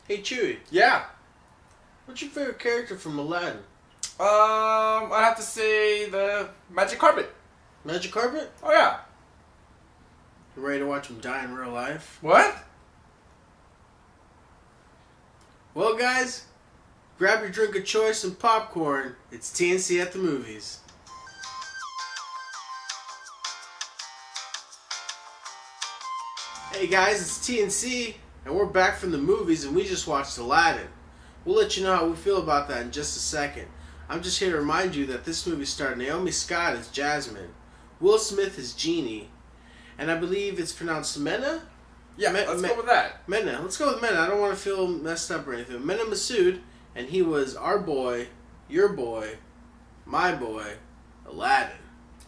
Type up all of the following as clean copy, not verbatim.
Hey Chewy, Yeah. what's your favorite character from Aladdin? I have to say the magic carpet. Magic Carpet? Oh yeah. You ready to watch him die in real life? What? Well, guys, grab your drink of choice and popcorn. It's TNC at the movies. Hey guys, it's TNC, and we're back from the movies, and we just watched Aladdin. We'll let you know how we feel about that in just a second. I'm just here to remind you that this movie starred Naomi Scott as Jasmine, Will Smith as Genie, and I believe it's pronounced Mena? Yeah, let's go with that. Mena. Let's go with Mena. I don't want to feel messed up or anything. Mena Massoud, and he was our boy, your boy, my boy, Aladdin.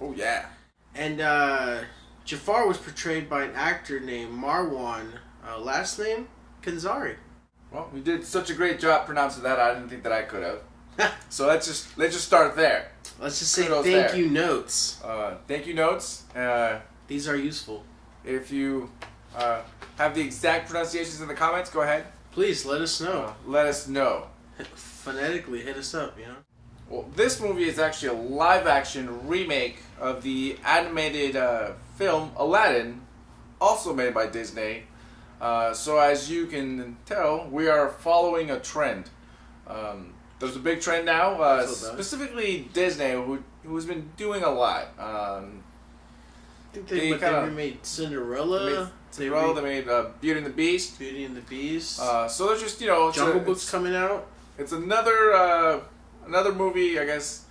Oh yeah. And Jafar was portrayed by an actor named Marwan, last name Kanzari. Well, we did such a great job pronouncing that. I didn't think that I could have. So let's just start there. Let's just say Kudos thank there. you notes. Thank you notes. These are useful. If you have the exact pronunciations in the comments, go ahead. Please let us know. Let us know. Phonetically, hit us up, you know? Well, this movie is actually a live-action remake of the animated film Aladdin, also made by Disney. So as you can tell, we are following a trend. There's a big trend now, specifically Disney, who's been doing a lot. I think they remade Cinderella. They made Beauty and the Beast. Beauty and the Beast. So there's just, it's Jungle Book's coming out. It's another movie, I guess,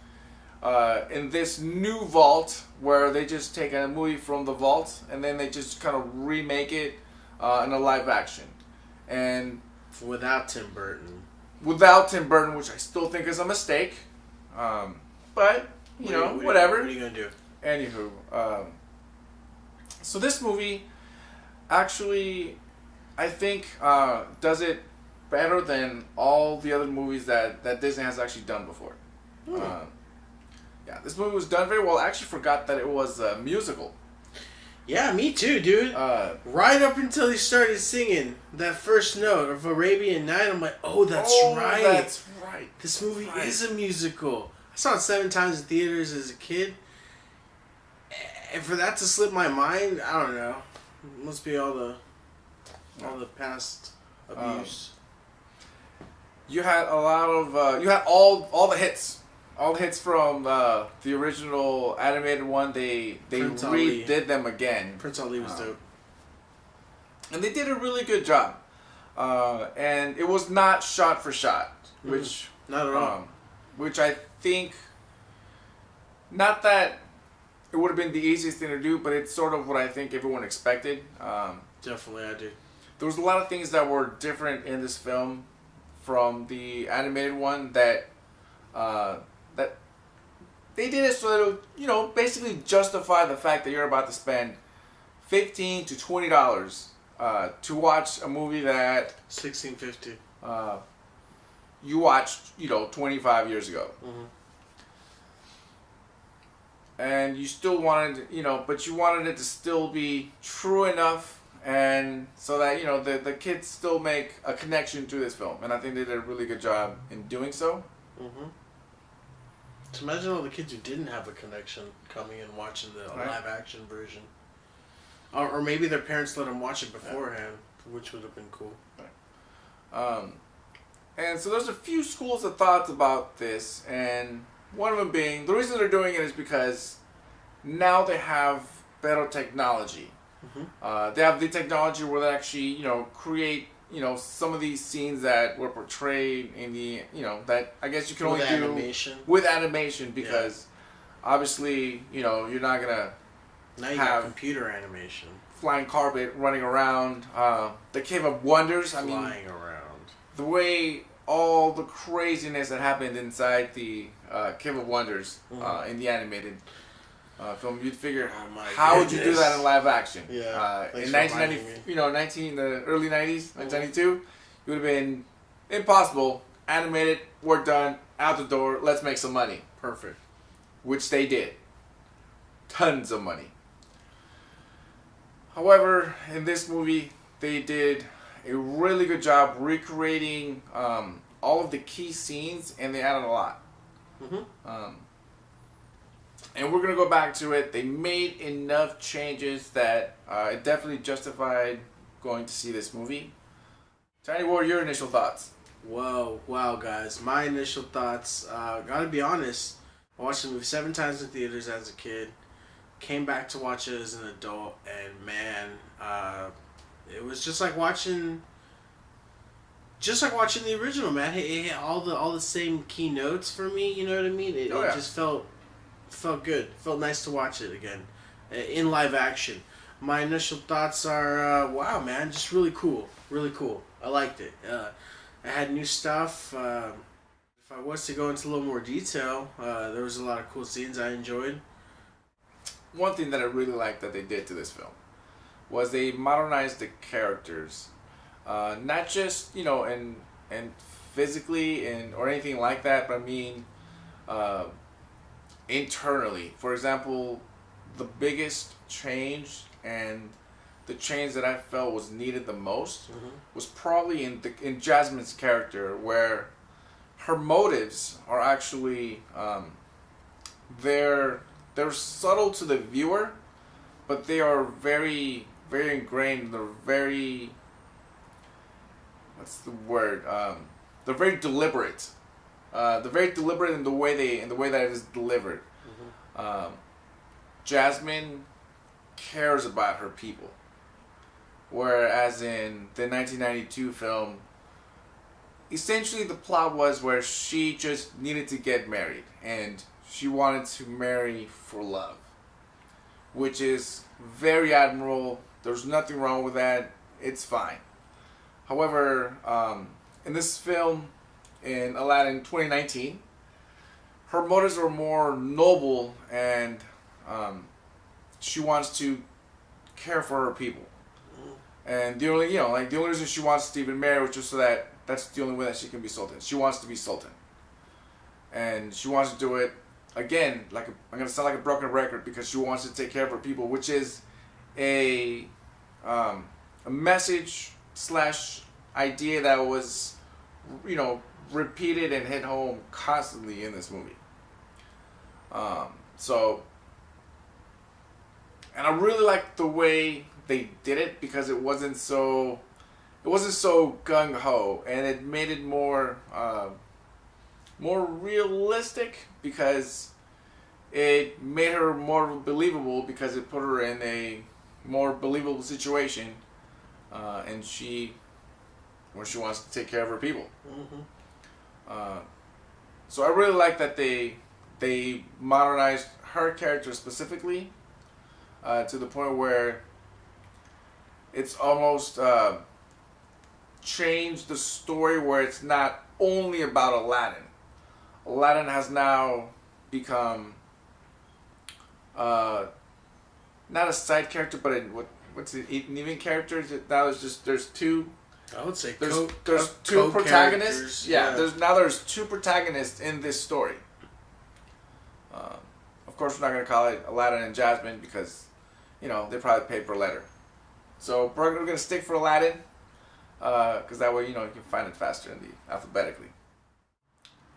in this new vault where they just take a movie from the vault and then they just kind of remake it in a live action. And without Tim Burton. Without Tim Burton, which I still think is a mistake. But, whatever. What are you going to do? Anywho, so this movie actually, I think, does it better than all the other movies that Disney has actually done before. Yeah, this movie was done very well. I actually forgot that it was a musical. Yeah, me too, dude. Right up until he started singing that first note of Arabian Night, I'm like, that's right. That's right. This movie is a musical. I saw it 7 times in theaters as a kid. And for that to slip my mind, I don't know. It must be all the past abuse. You had a lot of you had all the hits. All the hits from the original animated one, they redid them again. Prince Ali was dope. And they did a really good job. And it was not shot for shot, which not at all. Which I think, not that it would have been the easiest thing to do, but it's sort of what I think everyone expected. Definitely, I do. There was a lot of things that were different in this film from the animated one that they did it so that it would, basically justify the fact that you're about to spend $15 to $20 to watch a movie that $16.50 you watched 25 years ago. And you still wanted, but you wanted it to still be true enough, and so that the kids still make a connection to this film, and I think they did a really good job in doing so. So imagine all the kids who didn't have a connection coming and watching the live action version, or maybe their parents let them watch it beforehand, which would have been cool. And so there's a few schools of thoughts about this, and one of them being the reason they're doing it is because now they have better technology. They have the technology where they actually create some of these scenes that were portrayed in the that I guess you can only do with animation because obviously you're not gonna now you have computer animation, flying carpet running around, the Cave of Wonders. Flying around. The way all the craziness that happened inside the Cave of Wonders in the animated film, you'd figure how would you do that in live action? Yeah, in 1990, the early 90s, 1992, it would have been impossible. Animated, we're done, out the door, let's make some money. Perfect. Which they did. Tons of money. However, in this movie, they did a really good job recreating all of the key scenes, and they added a lot. And we're gonna go back to it. They made enough changes that it definitely justified going to see this movie. Tiny, what are your initial thoughts? Whoa, wow, guys. My initial thoughts, gotta be honest, I watched the movie 7 times in theaters as a kid, came back to watch it as an adult, and man, it was just like watching the original, man. It had all the same key notes for me, you know what I mean? It just felt good. Felt nice to watch it again in live action. My initial thoughts are, wow, man, just really cool. Really cool. I liked it. I had new stuff. If I was to go into a little more detail, there was a lot of cool scenes I enjoyed. One thing that I really liked that they did to this film was they modernized the characters. Not just, and physically or anything like that, but I mean internally. For example, the biggest change and the change that I felt was needed the most was probably in Jasmine's character, where her motives are actually they're subtle to the viewer, but they are very, very ingrained. They're very, what's the word? They're very deliberate. They're very deliberate in the way that it is delivered. Jasmine cares about her people, whereas in the 1992 film, essentially the plot was where she just needed to get married, and she wanted to marry for love, which is very admirable. There's nothing wrong with that. It's fine. However, in this film, in Aladdin 2019, her motives are more noble, and she wants to care for her people. And the only, the only reason she wants to even marry was just so that that's the only way that she can be sultan. She wants to be sultan, and she wants to do it again. I'm gonna sound like a broken record, because she wants to take care of her people, which is a message / idea that was, repeated and hit home constantly in this movie. And I really liked the way they did it, because it wasn't so gung ho, and it made it more realistic, because it made her more believable, because it put her in a more believable situation, and where she wants to take care of her people. So I really like that they modernized her character specifically, to the point where it's almost changed the story, where it's not only about Aladdin. Aladdin has now become not a side character, but what's it, an even character? Now there's two. I would say there's two protagonists. Yeah, there's two protagonists in this story. Of course, we're not going to call it Aladdin and Jasmine, because they probably paid per letter. So we're going to stick for Aladdin, because that way you can find it faster alphabetically.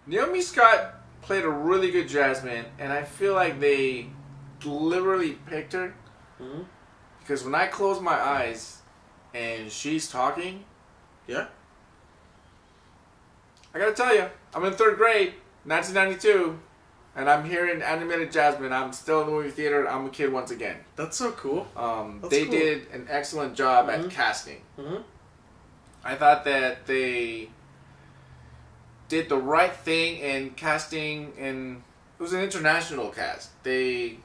Naomi Scott played a really good Jasmine, and I feel like they deliberately picked her, because when I close my eyes and she's talking, I gotta tell you, I'm in 3rd grade, 1992, and I'm hearing animated Jasmine. I'm still in the movie theater. I'm a kid once again. That's so cool. They did an excellent job at casting. I thought that they did the right thing in casting, and it was an international cast. They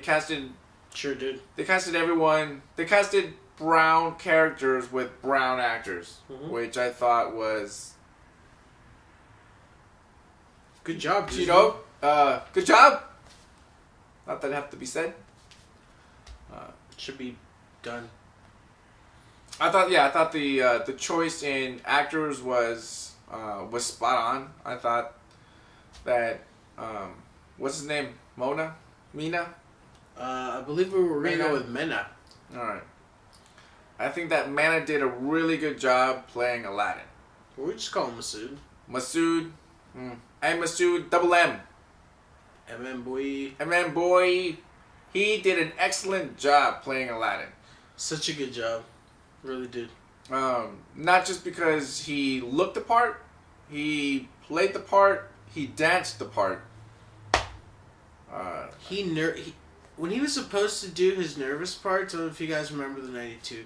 casted... Sure did. They casted everyone. They casted brown characters with brown actors, which I thought was... Good job, Disney. Good job. Not that it have to be said. Should be done. I thought the choice in actors was spot on. I thought that what's his name? Mina? I believe we were going to go with Mena. All right. I think that Mana did a really good job playing Aladdin. Well, we just call him Masood. Masood. And Masood, double M. Boy. Boy. He did an excellent job playing Aladdin. Such a good job. Really did. Not just because he looked the part, he played the part, he danced the part. When he was supposed to do his nervous parts, I don't know if you guys remember the 92.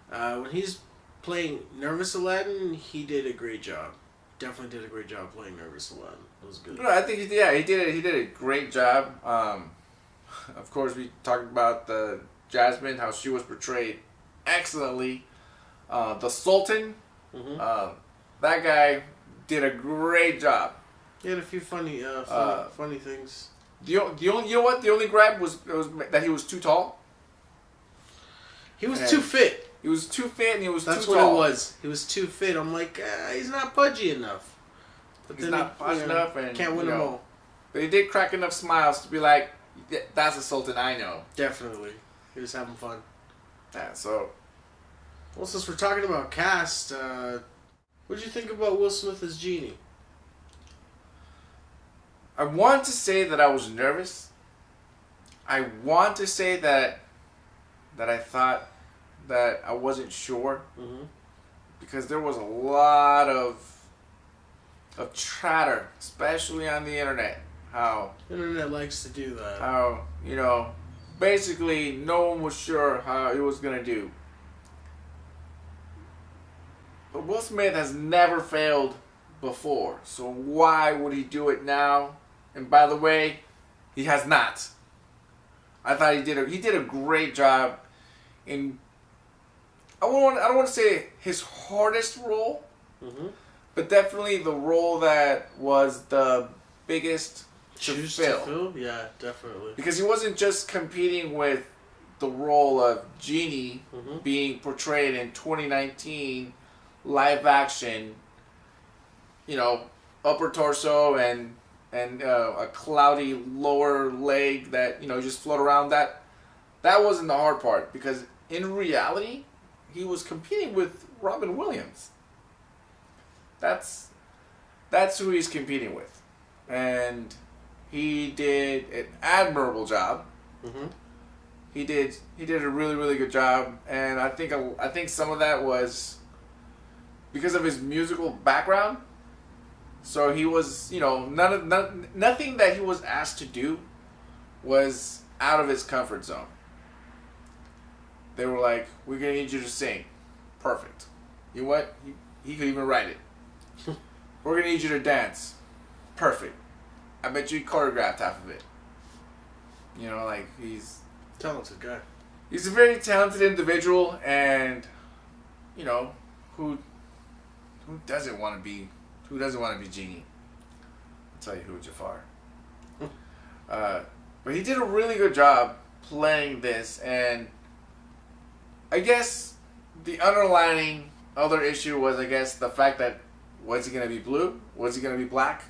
When he's playing nervous Aladdin, he did a great job. Definitely did a great job playing nervous Aladdin. It was good. No, I think he did a great job. Of course, we talked about the Jasmine, how she was portrayed excellently. The Sultan, that guy did a great job. He had a few funny things. The only gripe was that he was too tall. He was too fit. He was too fit and he was too tall. That's what it was. He was too fit. I'm like, he's not pudgy enough. But he's not pudgy enough and can't win them all. But he did crack enough smiles to be like, that's the Sultan I know. Definitely. He was having fun. Yeah, so. Well, since we're talking about cast, what did you think about Will Smith as Genie? I want to say that I was nervous. I want to say that I thought that I wasn't sure. Because there was a lot of chatter, especially on the internet. How the internet likes to do that. How, basically no one was sure how he was going to do. But Will Smith has never failed before. So why would he do it now? And by the way, he has not. I thought he did a great job in, I don't want to say his hardest role, but definitely the role that was the biggest to fill. Yeah, definitely. Because he wasn't just competing with the role of Genie being portrayed in 2019 live action, upper torso and a cloudy lower leg that just float around. That wasn't the hard part, because in reality he was competing with Robin Williams. That's who he's competing with, and he did an admirable job. He did a really, really good job, and I think some of that was because of his musical background. So he was, nothing that he was asked to do was out of his comfort zone. They were like, "We're gonna need you to sing." Perfect. You know what? He could even write it. "We're gonna need you to dance." Perfect. I bet you he choreographed half of it. He's talented guy. He's a very talented individual, and who doesn't want to be Genie? I'll tell you who, Jafar. But he did a really good job playing this, and I guess the underlining other issue was, the fact that, was he going to be blue? Was he going to be black?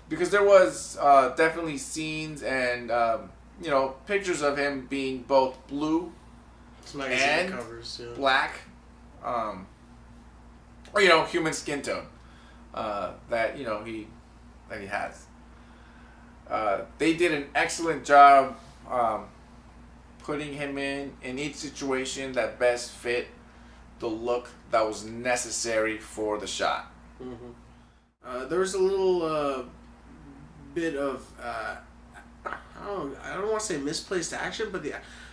Because there was definitely scenes and pictures of him being both blue and covers, black, or human skin tone that he has. They did an excellent job putting him in each situation that best fit the look that was necessary for the shot. There was a little bit of I don't want to say misplaced action, but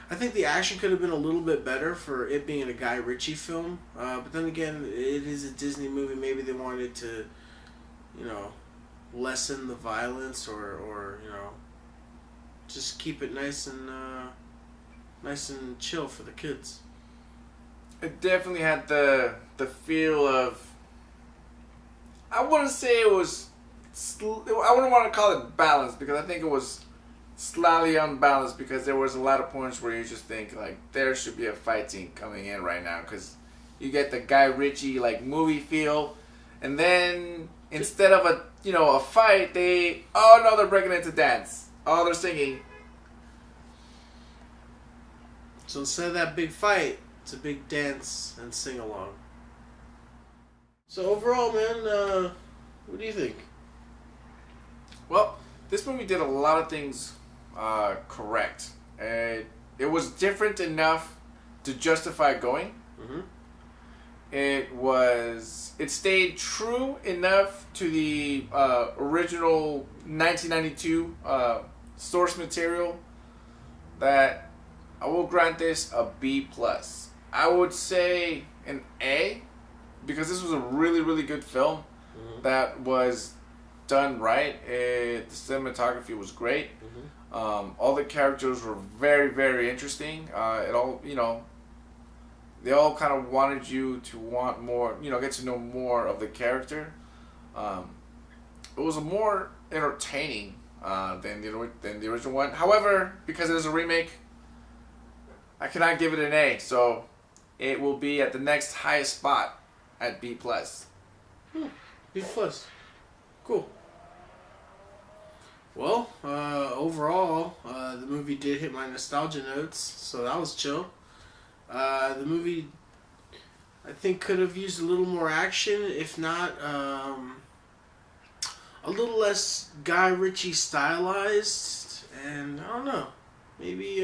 I think the action could have been a little bit better for it being a Guy Ritchie film. But then again, it is a Disney movie. Maybe they wanted to, lessen the violence or just keep it nice and chill for the kids. It definitely had the feel of, I wouldn't say it was, I wouldn't want to call it balanced, because I think it was slightly unbalanced, because there was a lot of points where you just think there should be a fight scene coming in right now, because you get the Guy Ritchie movie feel, and then instead of a fight, they're breaking into dance. Oh, they're singing. So instead of that big fight, It's a big dance and sing along. So overall, man, what do you think? Well, this movie did a lot of things correct. It was different enough to justify going. Mm-hmm. It stayed true enough to the original 1992 source material that I will grant this a B+. I would say an A, because this was a really, really good film that was done right. The cinematography was great. All the characters were very, very interesting. They all kind of wanted you to want more, get to know more of the character. It was more entertaining than the original one. However, because it is a remake, I cannot give it an A, so it will be at the next highest spot at B+. B+. Cool. Well, overall, the movie did hit my nostalgia notes, so that was chill. The movie, I think, could have used a little more action, if not a little less Guy Ritchie stylized, and I don't know, maybe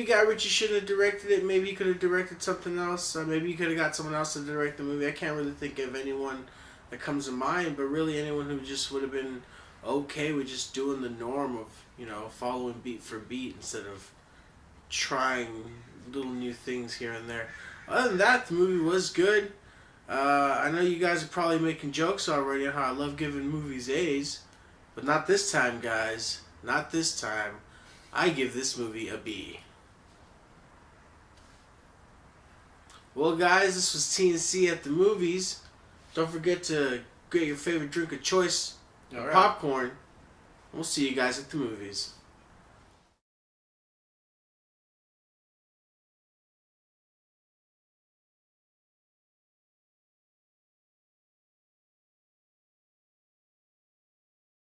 Guy Ritchie shouldn't have directed it. Maybe he could have directed something else. Maybe he could have got someone else to direct the movie. I can't really think of anyone that comes to mind, but really anyone who just would have been okay with just doing the norm of, following beat for beat instead of trying little new things here and there. Other than that, the movie was good. I know you guys are probably making jokes already on how I love giving movies A's, but not this time, guys. Not this time. I give this movie a B. Well, guys, this was TNC at the movies. Don't forget to get your favorite drink of choice, All right. popcorn. We'll see you guys at the movies.